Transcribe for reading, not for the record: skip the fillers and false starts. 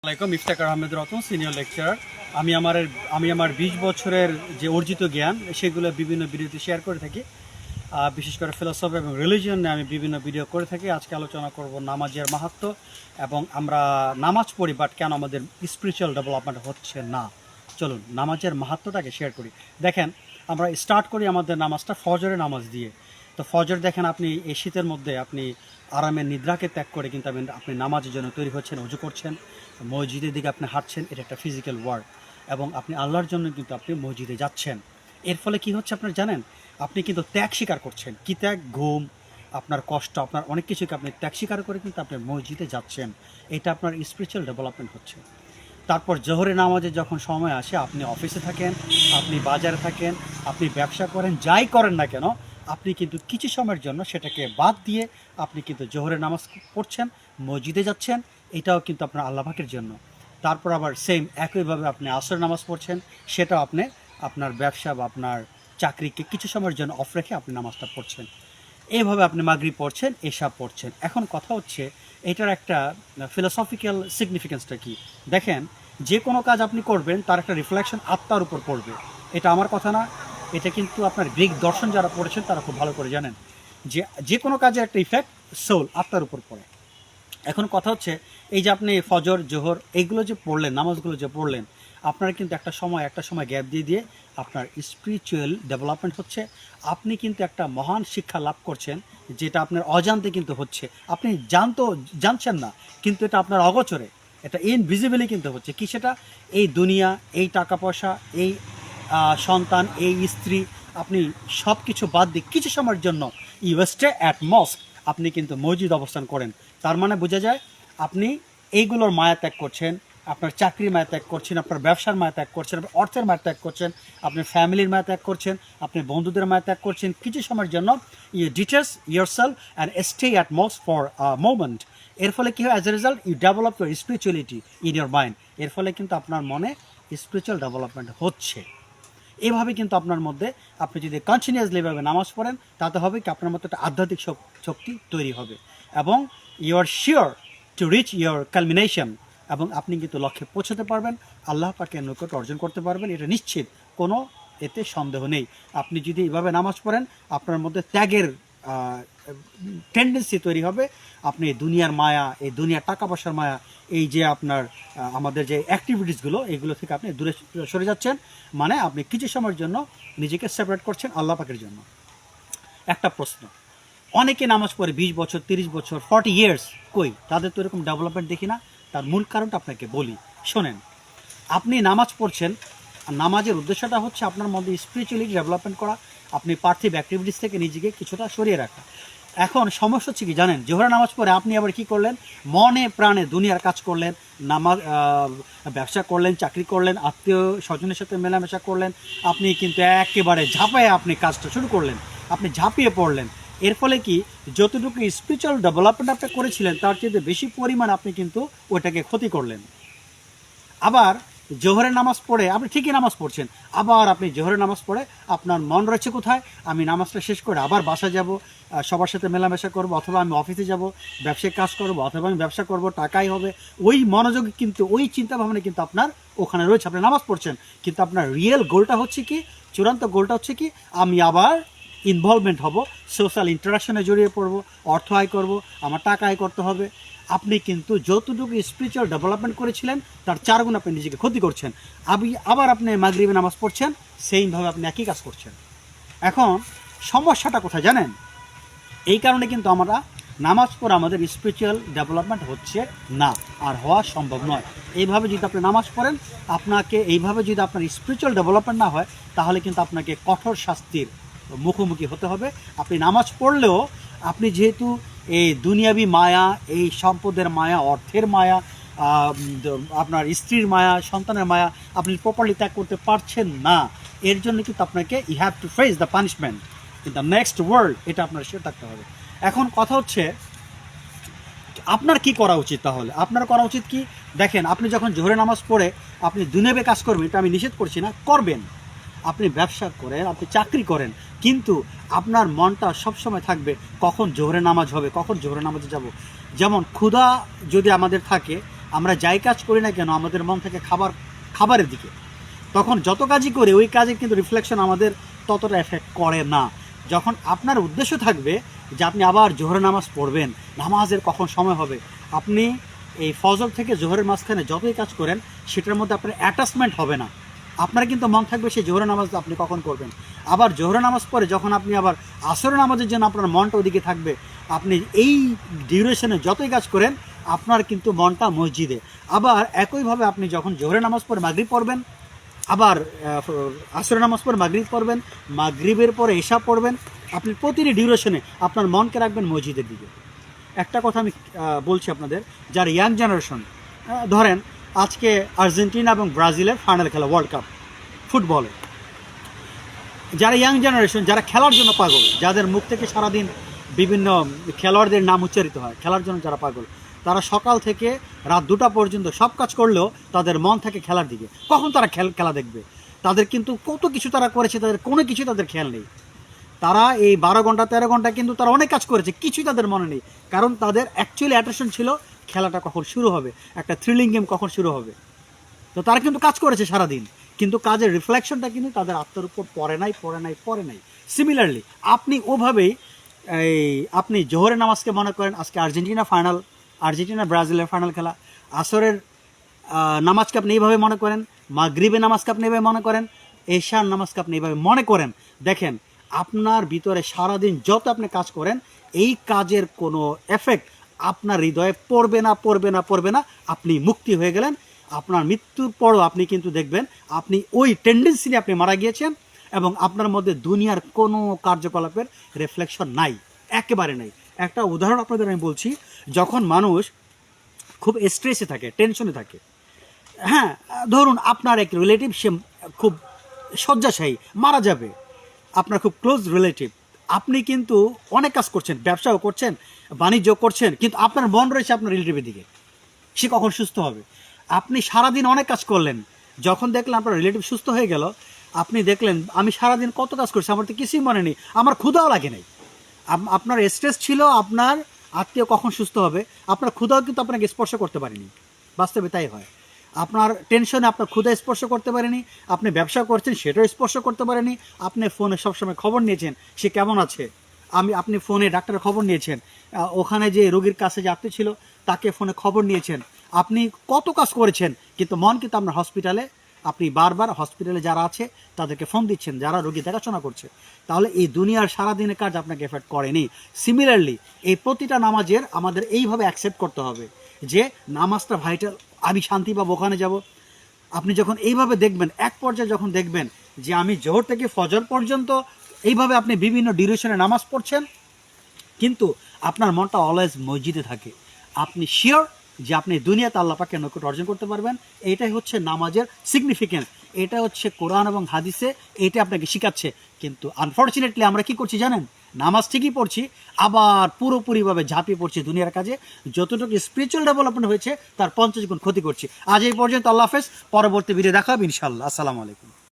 আসসালামাইকুম। Iftekhar Ahmed Ratan, senior lecturer. আমি আমার 20 বছরের যে অর্জিত জ্ঞান সেগুলো বিভিন্ন ভিডিওতে শেয়ার করে থাকি। বিশেষ করে ফিলোসফি এবং রিলিজিয়ন নিয়ে আমি বিভিন্ন ভিডিও করে থাকি। আজকে আলোচনা করব নামাজের মাহাত্ম্য এবং আমরা নামাজ পড়ি বাট কেন আমাদের স্পিরিচুয়াল ডেভেলপমেন্ট হচ্ছে না। চলুন নামাজের মাহাত্ম্যটাকে শেয়ার করি। দেখেন, আমরা স্টার্ট করি আমাদের নামাজটা ফজরের নামাজ দিয়ে। তো ফজর দেখেন, আপনি এই শীতের মধ্যে আপনি আরামের নিদ্রাকে ত্যাগ করে কিন্তু আপনি নামাজের জন্য তৈরি হচ্ছেন, অজু করছেন, মসজিদের দিকে আপনি হাঁটছেন। এটা একটা ফিজিক্যাল ওয়ার্ক এবং আপনি আল্লাহর জন্য কিন্তু আপনি মসজিদে যাচ্ছেন। এর ফলে কি হচ্ছে আপনার জানেন? আপনি কিন্তু ত্যাগ স্বীকার করছেন। কি ত্যাগ? ঘুম, আপনার কষ্ট, আপনার অনেক কিছুকে আপনি ত্যাগ স্বীকার করে কিন্তু আপনি মসজিদে যাচ্ছেন। এটা আপনার স্পিরিচুয়াল ডেভেলপমেন্ট হচ্ছে। তারপর জোহরের নামাজে যখন সময় আসে, আপনি অফিসে থাকেন, আপনি বাজারে থাকেন, আপনি ব্যবসা করেন, যাই করেন না কেন, আপনি কিন্তু কিছু সময়ের জন্য সেটাকে বাদ দিয়ে আপনি কিন্তু জোহরের নামাজ পড়ছেন, মসজিদে যাচ্ছেন। এটাও কিন্তু আপনার আল্লাহ পাকের জন্য। তারপর আবার সেম একইভাবে আপনি আসরের নামাজ পড়ছেন, সেটাও আপনি আপনার ব্যবসা বা আপনার চাকরিকে কিছু সময়ের জন্য অফ রেখে আপনি নামাজটা পড়ছেন। এইভাবে আপনি মাগরিব পড়ছেন, এশা পড়ছেন। এখন কথা হচ্ছে এটার একটা ফিলোসফিক্যাল সিগনিফিকেন্সটা কি। দেখেন, যে কোনো কাজ আপনি করবেন তার একটা রিফ্লেকশন আত্মার উপর পড়বে। এটা আমার কথা না, এটা কিন্তু আপনার গ্রিক দর্শন যারা পড়েছেন তারা খুব ভালো করে জানেন যে যে কোনো কাজের একটা ইফেক্ট সোল, আত্মার উপর পড়ে। এখন কথা হচ্ছে এই যে আপনি ফজর, জোহর এইগুলো যে পড়লেন, নামাজগুলো যে পড়লেন, আপনারা কিন্তু একটা সময় গ্যাপ দিয়ে দিয়ে আপনার স্পিরিচুয়াল ডেভেলপমেন্ট হচ্ছে। আপনি কিন্তু একটা মহান শিক্ষা লাভ করছেন, যেটা আপনার অজান্তে কিন্তু হচ্ছে। আপনি জানছেন না, কিন্তু এটা আপনার অগোচরে, এটা ইনভিজিবলি কিন্তু হচ্ছে। কি সেটা? এই দুনিয়া, এই টাকা পয়সা, এই সন্তান, এই স্ত্রী, আপনি সব কিছু বাদ দিয়ে কিছু সময়ের জন্য ইউ স্টে অ্যাট মস্ক, আপনি কিন্তু মসজিদ অবস্থান করেন। তার মানে বোঝা যায় আপনি এইগুলোর মায়া ত্যাগ করছেন, আপনার চাকরির মায়া ত্যাগ করছেন, আপনার ব্যবসার মায়া ত্যাগ করছেন, আপনার অর্থের মায়া ত্যাগ করছেন, আপনার ফ্যামিলির মায়া ত্যাগ করছেন, আপনি বন্ধুদের মায়া ত্যাগ করছেন কিছু সময়ের জন্য। You detach yourself and stay at mosque for moment. এর ফলে কী হয়? As a result you develop your spirituality in your mind. এর ফলে কিন্তু আপনার মনে স্পিরিচুয়াল ডেভেলপমেন্ট হচ্ছে। এভাবে কিন্তু আপনার মধ্যে, আপনি যদি কন্টিনিউয়াসলি এভাবে নামাজ পড়েন, তাতে হবে কি আপনার মধ্যে একটা আধ্যাত্মিক শক্তি তৈরি হবে এবং you are sure to reach your culmination, এবং আপনি কিন্তু লক্ষ্যে পৌঁছতে পারবেন, আল্লাহ পাকের নিকট অর্জন করতে পারবেন। এটা নিশ্চিত, কোনো এতে সন্দেহ নেই। আপনি যদি এভাবে নামাজ পড়েন, আপনার মধ্যে ত্যাগের টেন্ডেন্সি তৈরি হবে। আপনি এই দুনিয়ার মায়া, এই দুনিয়ার টাকা পয়সার মায়া, এই যে আপনার আমাদের যে অ্যাক্টিভিটিসগুলো, এগুলো থেকে আপনি দূরে সরে যাচ্ছেন। মানে আপনি কিছু সময়ের জন্য নিজেকে সেপারেট করছেন আল্লাহ পাকের জন্য। একটা প্রশ্ন, অনেকে নামাজ পড়ে 20 বছর, 30 বছর, 40 ইয়ার্স, কই তাদের তো এরকম ডেভেলপমেন্ট দেখি না। তার মূল কারণটা আপনাকে বলি, শোনেন। আপনি নামাজ পড়ছেন, নামাজের উদ্দেশ্যটা হচ্ছে আপনার মধ্যে স্পিরিচুয়ালিটি ডেভেলপমেন্ট করা, আপনি পার্থিব অ্যাক্টিভিটিস থেকে নিজেকে কিছুটা সরিয়ে রাখা। এখন সমস্যা হচ্ছে কি জানেন? জোহরের নামাজ পড়ে আপনি আবার কি করলেন? মনে প্রাণে দুনিয়ার কাজ করলেন, নামাজ, ব্যবসা করলেন, চাকরি করলেন, আত্মীয় স্বজনের সাথে মেলামেশা করলেন। আপনি কিন্তু একেবারে ঝাঁপায়ে আপনি কাজটা শুরু করলেন, আপনি ঝাঁপিয়ে পড়লেন। এর ফলে কি, যতটুকু স্পিরিচুয়াল ডেভেলপমেন্ট আপনি করেছিলেন তার চেয়ে বেশি পরিমাণ আপনি কিন্তু ওইটাকে ক্ষতি করলেন। আবার জোহরের নামাজ পড়ে আপনি ঠিকই নামাজ পড়ছেন, আবার আপনি জোহরের নামাজ পড়ে আপনার মন রয়েছে কোথায়? আমি নামাজটা শেষ করে আবার বাসা যাব, সবার সাথে মেলামেশা করব, অথবা আমি অফিসে যাব, ব্যবসায় কাজ করব, অথবা আমি ব্যবসা করব, টাকাই হবে। ওই মনোযোগ কিন্তু, ওই চিন্তাভাবনা কিন্তু আপনার ওখানে রয়েছে। আপনি নামাজ পড়ছেন, কিন্তু আপনার রিয়েল গোলটা হচ্ছে কি, চূড়ান্ত গোলটা হচ্ছে কি, আমি আবার ইনভলভমেন্ট হব, সোশ্যাল ইন্টারাকশনে জড়িয়ে পড়ব, অর্থ আয় করব, আমার টাকা আয় করতে হবে। আপনি কিন্তু যতটুকু স্পিরিচুয়াল ডেভেলপমেন্ট করেছিলেন তার 4 গুণ আপনি নিজেকে ক্ষতি করছেন। আবার আপনি মাগরিবে নামাজ পড়ছেন, সেইভাবে আপনি একই কাজ করছেন। এখন সমস্যাটা কোথায় জানেন? এই কারণে কিন্তু আমরা নামাজ পড়ে আমাদের স্পিরিচুয়াল ডেভেলপমেন্ট হচ্ছে না, আর হওয়া সম্ভব নয়। এইভাবে যদি আপনি নামাজ পড়েন, এইভাবে যদি আপনার স্পিরিচুয়াল ডেভেলপমেন্ট না হয়, তাহলে কিন্তু আপনাকে কঠোর শাস্তির মুখোমুখি হতে হবে। আপনি নামাজ পড়লেও আপনি যেহেতু এই দুনিয়াবি মায়া, এই সম্পদের মায়া, অর্থের মায়া, আপনার স্ত্রীর মায়া, সন্তানের মায়া আপনি প্রপারলি ত্যাগ করতে পারছেন না, এর জন্য কিন্তু আপনাকে you have to face the punishment in the next world. এটা আপনার শিওর থাকতে হবে। এখন কথা হচ্ছে আপনার কি করা উচিত? তাহলে আপনার করা উচিত কি? দেখেন, আপনি যখন জোহরের নামাজ পড়ে আপনি দুনিয়াবি কাজ করবেন, এটা আমি নিষেধ করছি না, করবেন। আপনি ব্যবসা করেন, আপনি চাকরি করেন, কিন্তু আপনার মনটা সবসময় থাকবে কখন জোহরের নামাজ হবে, কখন জোহরের নামাজে যাব। যেমন ক্ষুধা যদি আমাদের থাকে, আমরা যাই কাজ করি না কেন আমাদের মন থেকে খাবারের দিকে, তখন যত কাজই করি ওই কাজে কিন্তু রিফ্লেকশন আমাদের ততটা এফেক্ট করে না। যখন আপনার উদ্দেশ্য থাকবে যে আপনি আবার জোহরের নামাজ পড়বেন, নামাজের কখন সময় হবে, আপনি এই ফজর থেকে জোহরের মাঝখানে যতই কাজ করেন সেটার মধ্যে আপনার অ্যাটাচমেন্ট হবে না। আপনার কিন্তু মন থাকবে সেই জোহরের নামাজ আপনি কখন করবেন। আবার জোহরের নামাজ পরে যখন আপনি আবার আসরের নামাজের জন্য আপনার মনটা ওদিকে থাকবে, আপনি এই ডিউরেশনে যতই কাজ করেন আপনার কিন্তু মনটা মসজিদে। আবার একইভাবে আপনি যখন জোহরের নামাজ পরে মাগরিব পড়বেন, আবার আসরের নামাজ পরে মাগরিব পড়বেন, মাগরিবের পরে এশা পড়বেন, আপনি প্রতিটি ডিউরেশনে আপনার মনকে রাখবেন মসজিদের দিকে। একটা কথা আমি বলছি আপনাদের, যারা ইয়াং জেনারেশন, ধরেন আজকে আর্জেন্টিনা এবং ব্রাজিলের ফাইনাল খেলা ওয়ার্ল্ড কাপ ফুটবলে, যারা ইয়াং জেনারেশন, যারা খেলার জন্য পাগল, যাদের মুখ থেকে সারাদিন বিভিন্ন খেলোয়াড়দের নাম উচ্চারিত হয়, খেলার জন্য যারা পাগল, তারা সকাল থেকে রাত 2টা পর্যন্ত সব কাজ করলেও তাদের মন থাকে খেলার দিকে। কখন তারা খেলা দেখবে? তাদের কিন্তু কত কিছু তারা করেছে, তাদের কোনো কিছু তাদের খেয়াল নেই। তারা এই 12 ঘন্টা 13 ঘন্টা কিন্তু তারা অনেক কাজ করেছে, কিছুই তাদের মনে নেই, কারণ তাদের অ্যাকচুয়ালি অ্যাট্রাকশন ছিল খেলাটা কখন শুরু হবে, একটা থ্রিলিং গেম কখন শুরু হবে। তো তারা কিন্তু কাজ করেছে সারাদিন, কিন্তু কাজের রিফ্লেকশনটা কিন্তু তাদের আত্মার উপর পড়ে নাই। সিমিলারলি আপনি ওভাবেই আপনি জোহরের নামাজকে মনে করেন আজকে আর্জেন্টিনা ব্রাজিলের ফাইনাল খেলা, আসরের নামাজকে আপনি এইভাবে মনে করেন, মাগরিবের নামাজকে আপনি এইভাবে মনে করেন, এশার নামাজকে আপনি এইভাবে মনে করেন। দেখেন আপনার ভিতরে সারাদিন যত আপনি কাজ করেন এই কাজের কোনো এফেক্ট আপনার হৃদয়ে পড়বে না। আপনি মুক্তি হয়ে গেলেন। আপনার মৃত্যুর পরও আপনি কিন্তু দেখবেন আপনি ওই টেন্ডেন্সি নিয়ে আপনি মারা গিয়েছেন এবং আপনার মধ্যে দুনিয়ার কোনো কার্যকলাপের রিফ্লেকশন নাই, একেবারে নাই। একটা উদাহরণ আপনাদের আমি বলছি, যখন মানুষ খুব স্ট্রেসে থাকে, টেনশনে থাকে, হ্যাঁ, ধরুন আপনার এক রিলেটিভ সে খুব শয্যাশায়ী, মারা যাবে, আপনার খুব ক্লোজ রিলেটিভ, আপনি কিন্তু অনেক কাজ করছেন, ব্যবসাও করছেন, বাণিজ্য করছেন, কিন্তু আপনার মন রয়েছে আপনার রিলেটিভের দিকে, সে কখন সুস্থ হবে। আপনি সারাদিন অনেক কাজ করলেন, যখন দেখলেন আপনার রিলেটিভ সুস্থ হয়ে গেল, আপনি দেখলেন আমি সারাদিন কত কাজ করছি, আমার তো কিছুই মনে নেই, আমার ক্ষুধাও লাগে নাই। আপনার স্ট্রেস ছিল আপনার আত্মীয় কখন সুস্থ হবে, আপনার ক্ষুধাও কিন্তু আপনাকে স্পর্শ করতে পারেনি। বাস্তবে তাই হয়, আপনার টেনশনে আপনার ক্ষুধা স্পর্শ করতে পারেনি, আপনি ব্যবসা করছেন সেটাও স্পর্শ করতে পারেনি, আপনি ফোনে সবসময় খবর নিয়েছেন সে কেমন আছে, আপনি ফোনে ডাক্তারের খবর নিয়েছেন, ওখানে যে রোগীর কাছে যে আত্মীয় ছিল তাকে ফোনে খবর নিয়েছেন, আপনি কত কাজ করেছেন, কিন্তু মন কিন্তু আপনার হসপিটালে, আপনি বারবার হসপিটালে যারা আছে তাদেরকে ফোন দিচ্ছেন, যারা রোগী দেখাশোনা করছে। তাহলে এই দুনিয়ার সারাদিনের কাজ আপনাকে এফেক্ট করেনি। সিমিলারলি এই প্রতিটা নামাজের আমাদের এইভাবে অ্যাকসেপ্ট করতে হবে যে নামাজটা ভাইটাল, আমি শান্তি পাবো ওখানে যাব। আপনি যখন এইভাবে দেখবেন, এক পর্যায়ে যখন দেখবেন যে আমি জোহর থেকে ফজর পর্যন্ত এইভাবে আপনি বিভিন্ন ডিউরেশনে নামাজ পড়ছেন, কিন্তু আপনার মনটা অলওয়েজ মসজিদে থাকে, আপনি শিওর যে আপনি দুনিয়াতে আল্লাহ পাকের নৈকট্য অর্জন করতে পারবেন। এইটাই হচ্ছে নামাজের সিগনিফিকেন্স, এটা হচ্ছে কোরআন এবং হাদিসে এটা আপনাকে শেখাচ্ছে। কিন্তু আনফর্চুনেটলি আমরা কি করছি জানেন, নামাজ ঠিকই পড়ছি, আবার পুরোপুরিভাবে ঝাঁপিয়ে পড়ছি দুনিয়ার কাজে, যতটুকু স্পিরিচুয়াল ডেভেলপমেন্ট হয়েছে তার 50 গুণ ক্ষতি করছি। আজ এই পর্যন্ত, আল্লাহ হাফেজ, পরবর্তী ভিডিও দেখা হবে ইনশাআল্লাহ। আসসালামু আলাইকুম।